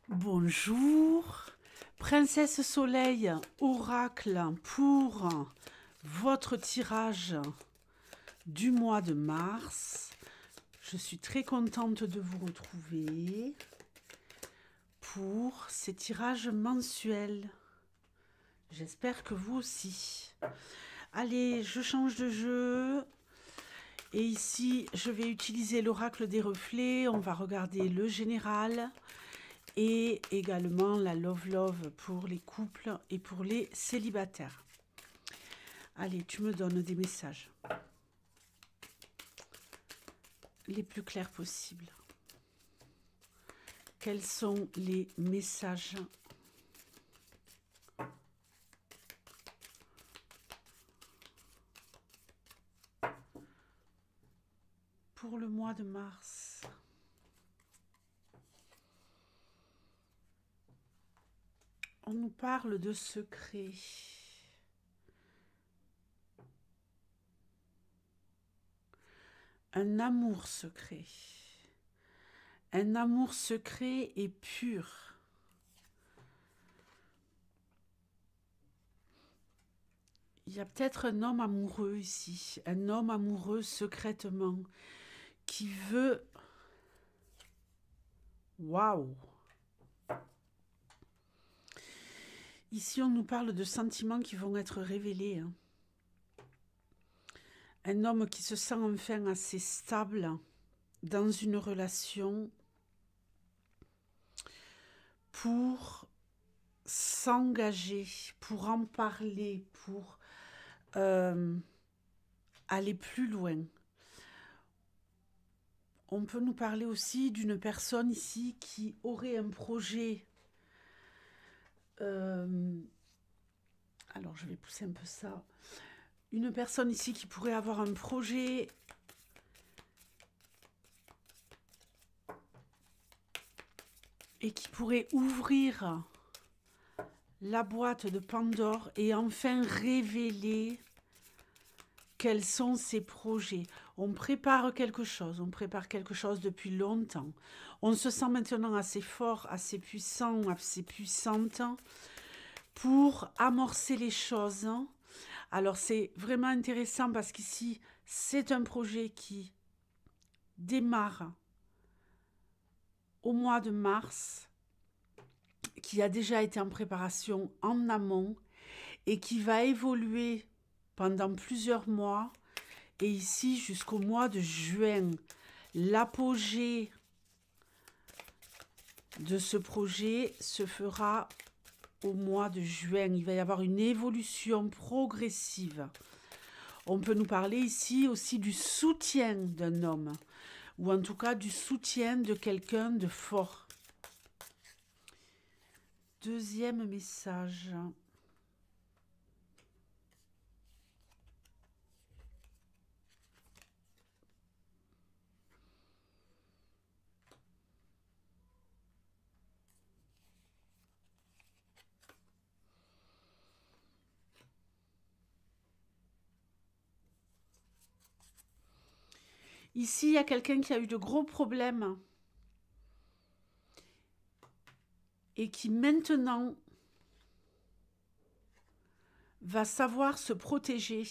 Bonjour, Princesse Soleil, oracle pour votre tirage du mois de mars. Je suis très contente de vous retrouver pour ces tirages mensuels. J'espère que vous aussi. Allez, je change de jeu. Et ici, je vais utiliser l'oracle des reflets. On va regarder le général. Et également la Love pour les couples et pour les célibataires. Allez, tu me donnes des messages les plus clairs possibles. Quels sont les messages pour le mois de mars? On nous parle de secrets. Un amour secret. Un amour secret et pur. Il y a peut-être un homme amoureux ici. Un homme amoureux secrètement qui veut... Waouh! Ici, on nous parle de sentiments qui vont être révélés. Un homme qui se sent enfin assez stable dans une relation pour s'engager, pour en parler, pour aller plus loin. On peut nous parler aussi d'une personne ici qui aurait un projet. Alors, je vais pousser un peu ça. Une personne ici qui pourrait avoir un projet et qui pourrait ouvrir la boîte de Pandore et enfin révéler quels sont ses projets. On prépare quelque chose depuis longtemps. On se sent maintenant assez fort, assez puissant, assez puissante pour amorcer les choses. Alors c'est vraiment intéressant parce qu'ici, c'est un projet qui démarre au mois de mars, qui a déjà été en préparation en amont et qui va évoluer pendant plusieurs mois. Et ici, jusqu'au mois de juin, l'apogée de ce projet se fera au mois de juin. Il va y avoir une évolution progressive. On peut nous parler ici aussi du soutien d'un homme, ou en tout cas du soutien de quelqu'un de fort. Deuxième message. Ici, il y a quelqu'un qui a eu de gros problèmes et qui maintenant va savoir se protéger.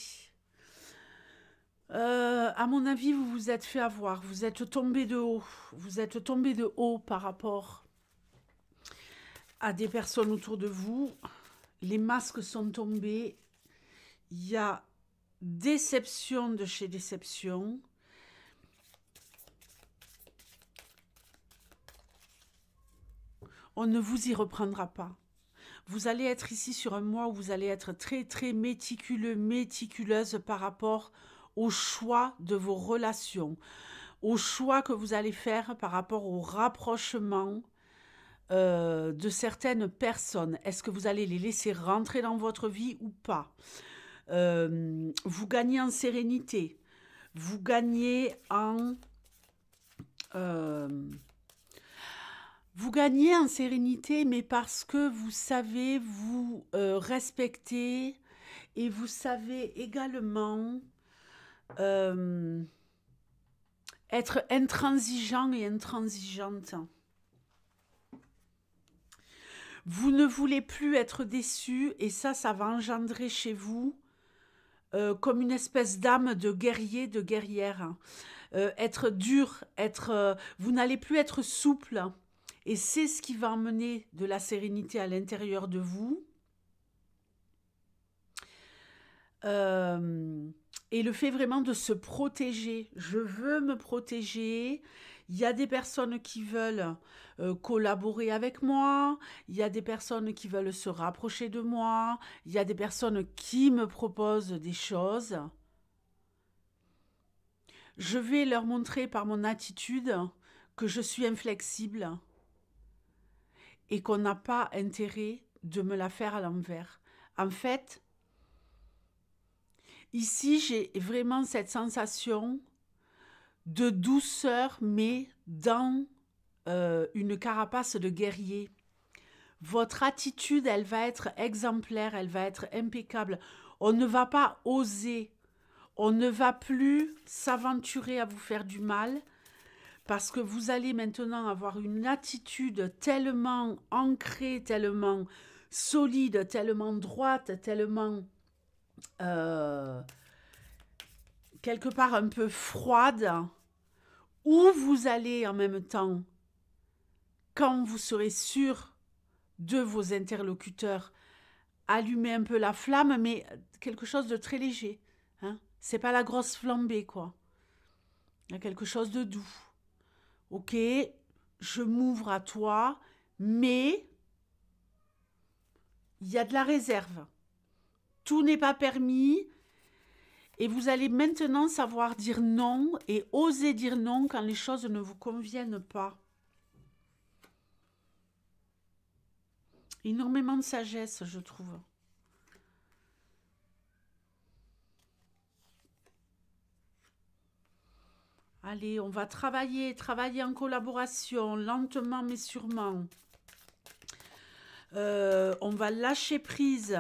À mon avis, vous vous êtes fait avoir, vous êtes tombé de haut. Vous êtes tombé de haut par rapport à des personnes autour de vous. Les masques sont tombés. Il y a déception de chez déception. On ne vous y reprendra pas. Vous allez être ici sur un mois où vous allez être très très méticuleux, méticuleuse par rapport au choix de vos relations, au choix que vous allez faire par rapport au rapprochement de certaines personnes. Est-ce que vous allez les laisser rentrer dans votre vie ou pas? Vous gagnez en sérénité, vous gagnez en... vous gagnez en sérénité, mais parce que vous savez vous respecter et vous savez également être intransigeant et intransigeante. Vous ne voulez plus être déçu et ça va engendrer chez vous comme une espèce d'âme de guerrier, de guerrière. Être dur, vous n'allez plus être souple. Et c'est ce qui va emmener de la sérénité à l'intérieur de vous. Et le fait vraiment de se protéger. Je veux me protéger. Il y a des personnes qui veulent collaborer avec moi. Il y a des personnes qui veulent se rapprocher de moi. Il y a des personnes qui me proposent des choses. Je vais leur montrer par mon attitude que je suis inflexible et qu'on n'a pas intérêt de me la faire à l'envers. En fait, ici, j'ai vraiment cette sensation de douceur, mais dans une carapace de guerrier. Votre attitude, elle va être exemplaire, elle va être impeccable. On ne va pas oser, on ne va plus s'aventurer à vous faire du mal, parce que vous allez maintenant avoir une attitude tellement ancrée, tellement solide, tellement droite, tellement quelque part un peu froide, où vous allez en même temps, quand vous serez sûr de vos interlocuteurs, allumer un peu la flamme, mais quelque chose de très léger. Hein. C'est pas la grosse flambée, quoi. Il y a quelque chose de doux. Ok, je m'ouvre à toi, mais il y a de la réserve. Tout n'est pas permis. Et vous allez maintenant savoir dire non et oser dire non quand les choses ne vous conviennent pas. Énormément de sagesse, je trouve. Allez, on va travailler en collaboration, lentement mais sûrement. On va lâcher prise.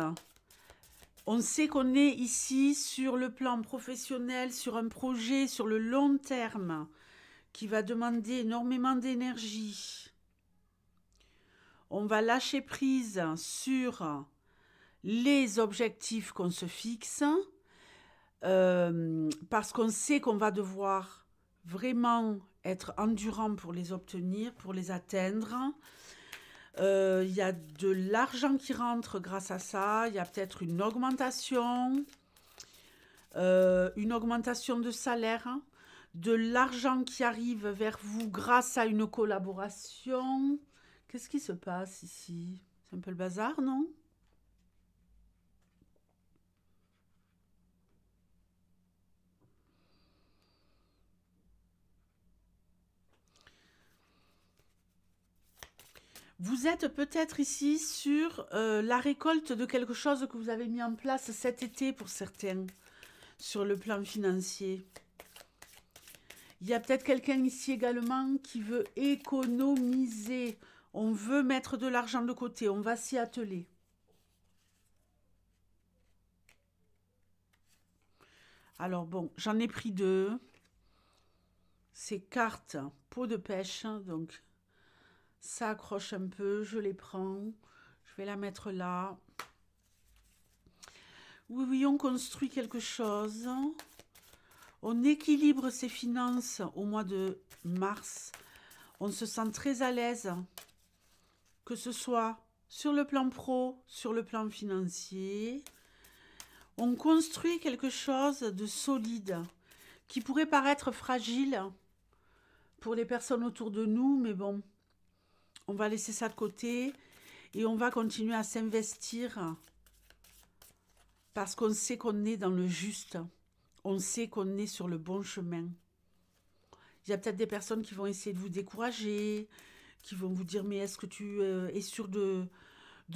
On sait qu'on est ici sur le plan professionnel, sur un projet sur le long terme qui va demander énormément d'énergie. On va lâcher prise sur les objectifs qu'on se fixe parce qu'on sait qu'on va devoir vraiment être endurant pour les obtenir, pour les atteindre. Il y a de l'argent qui rentre grâce à ça. Il y a peut-être une augmentation de salaire, hein, de l'argent qui arrive vers vous grâce à une collaboration. Qu'est-ce qui se passe ici? C'est un peu le bazar, non? Vous êtes peut-être ici sur la récolte de quelque chose que vous avez mis en place cet été pour certains, sur le plan financier. Il y a peut-être quelqu'un ici également qui veut économiser. On veut mettre de l'argent de côté, on va s'y atteler. Alors bon, j'en ai pris deux. Ces cartes, peau de pêche, donc ça accroche un peu, je les prends. Je vais la mettre là. Oui, oui, on construit quelque chose. On équilibre ses finances au mois de mars. On se sent très à l'aise, que ce soit sur le plan pro, sur le plan financier. On construit quelque chose de solide, qui pourrait paraître fragile pour les personnes autour de nous, mais bon, on va laisser ça de côté et on va continuer à s'investir parce qu'on sait qu'on est dans le juste, on sait qu'on est sur le bon chemin. Il y a peut-être des personnes qui vont essayer de vous décourager, qui vont vous dire mais est-ce que tu es sûr de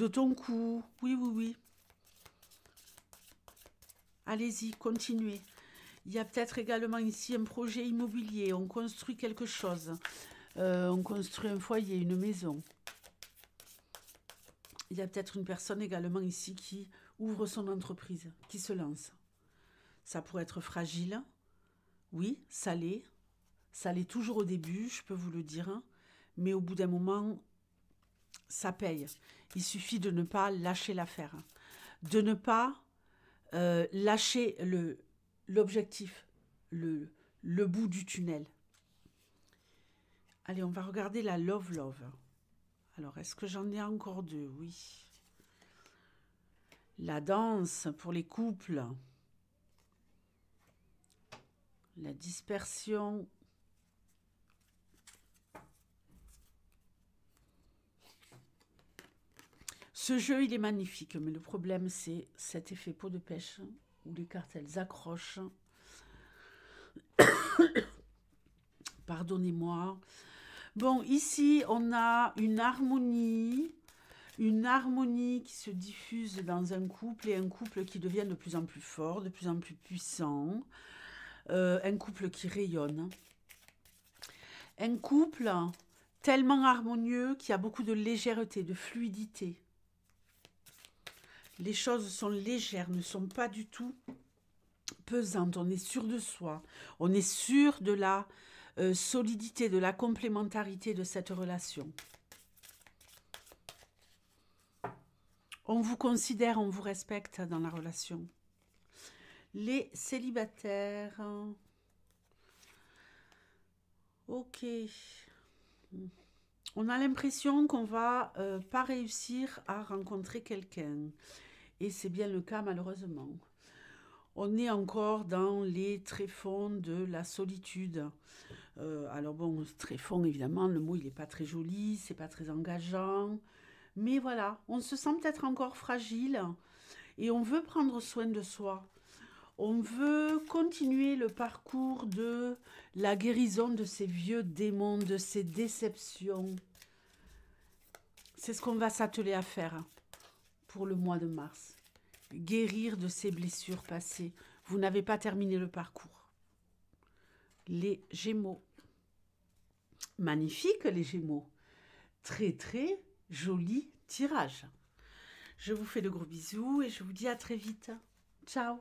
ton coup? Oui, oui, oui. Allez-y, continuez. Il y a peut-être également ici un projet immobilier, on construit quelque chose. On construit un foyer, une maison. Il y a peut-être une personne également ici qui ouvre son entreprise, qui se lance. Ça pourrait être fragile. Oui, ça l'est. Ça l'est toujours au début, je peux vous le dire. Mais au bout d'un moment, ça paye. Il suffit de ne pas lâcher l'affaire, de ne pas lâcher l'objectif, le bout du tunnel. Allez, on va regarder la Love Love. Alors, est-ce que j'en ai encore deux? Oui. La danse pour les couples. La dispersion. Ce jeu, il est magnifique, mais le problème, c'est cet effet peau de pêche, où les cartes, elles accrochent. Pardonnez-moi. Bon, ici, on a une harmonie qui se diffuse dans un couple, et un couple qui devient de plus en plus fort, de plus en plus puissant, un couple qui rayonne, un couple tellement harmonieux qu'il y a beaucoup de légèreté, de fluidité. Les choses sont légères, ne sont pas du tout pesantes, on est sûr de soi, on est sûr de la solidité, de la complémentarité de cette relation. On vous considère, on vous respecte dans la relation. Les célibataires. Ok. On a l'impression qu'on va pas réussir à rencontrer quelqu'un. Et c'est bien le cas malheureusement. On est encore dans les tréfonds de la solitude. Alors bon, tréfonds, évidemment, le mot il n'est pas très joli, c'est pas très engageant. Mais voilà, on se sent peut-être encore fragile et on veut prendre soin de soi. On veut continuer le parcours de la guérison de ces vieux démons, de ces déceptions. C'est ce qu'on va s'atteler à faire pour le mois de mars. Guérir de ces blessures passées. Vous n'avez pas terminé le parcours. Les Gémeaux. Magnifique les Gémeaux. Très très joli tirage. Je vous fais de gros bisous et je vous dis à très vite. Ciao.